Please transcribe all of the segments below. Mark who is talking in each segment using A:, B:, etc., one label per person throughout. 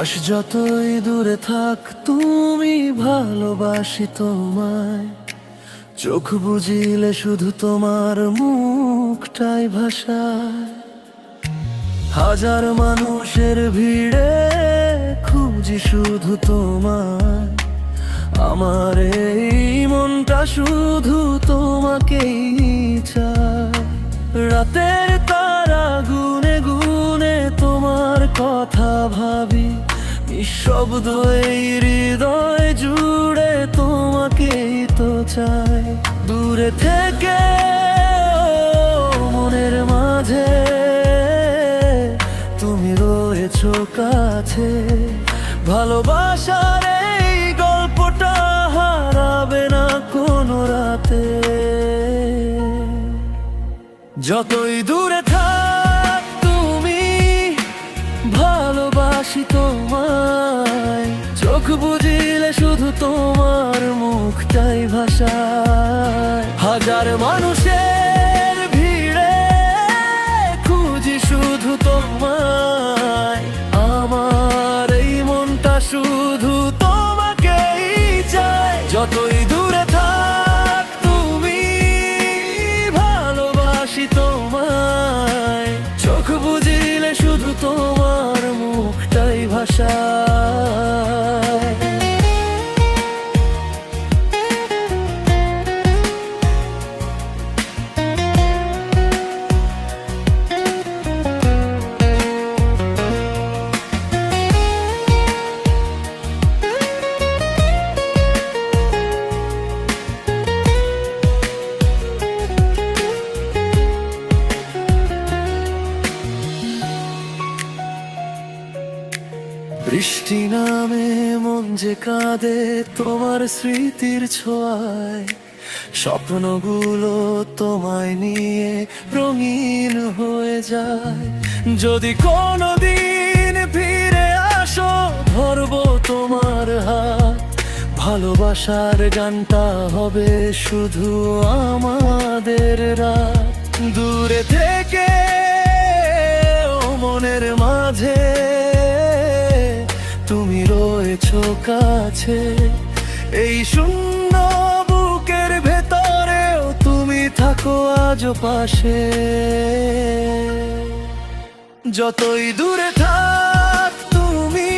A: আকাশ যতই দূরে থাক তুমি ভালোবাসি তোমায়। চোখ বুজিলে শুধু তোমার মুখটাই ভাষায়। হাজার মানুষের ভিড়ে খুঁজি শুধু তোমায়। আমার এই মনটা শুধু তোমাকেই চায়। রাতের তারা গুনে গুনে তোমার কথা ভাবি। নিঃশব্দ এই হৃদয় জুড়ে তোমাকেই তো চাই। দূরে থেকে মনের মাঝে তুমি রয়েছো কাছে। ভালোবাসার এই গল্পটা হারাবে না কোনো রাতে। যতই দূরে থাক তুমি ভালোবাসি তোমায়। চোখ বুজিলে শুধু তোমার মুখটাই ভাষায়। হাজার মানুষের ভিড়ে খুঁজি শুধু তোমায়। আমার এই মনটা শুধু তোমাকেই চায়। যতই দূরে থাক তুমি ভালোবাসি তোমায়। চোখ বুজিলে শুধু তোমার মুখটাই ভাষায়। বৃষ্টি নামে মন যে কাঁদে তোমার স্মৃতির ছোঁয়ায়। স্বপ্নগুলো তোমায় নিয়ে রঙিন হয়ে যায়। যদি কোনোদিন ফিরে আসো ধরবো তোমার হাত। ভালোবাসার গানটা হবে শুধু আমাদের রাত। দূরে থেকে মনের মাঝে তুমি রয়েছো কাছে। এই শূন্য বুকের ভেতরেও তুমি থাকো আজও পাশে। যতই দূরে থাক তুমি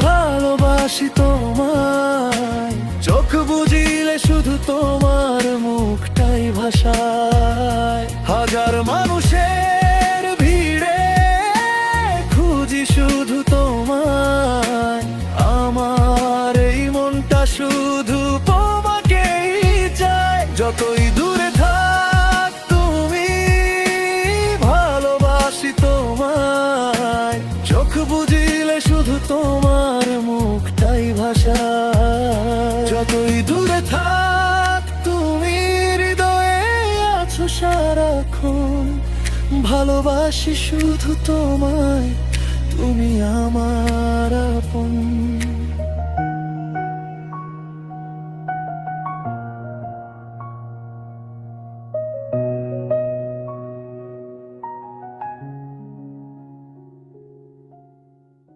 A: ভালোবাসি তোমায়। চোখ বুজিলে শুধু তোমার মুখটাই ভাষায়। হাজার মানুষের ভিড়ে খুঁজি শুধু তোমায়। আমার এই মনটা শুধু তোমাকেই চায়। যতই দূরে থাক তুমি ভালোবাসি তোমায়। চোখ বুজিলে শুধু তোমার মুখটাই ভাষায়। যতই দূরে থাক তুমি হৃদয়ে আছো সারাক্ষণ। ভালোবাসি শুধু তোমায়, তুমি আমার আপন।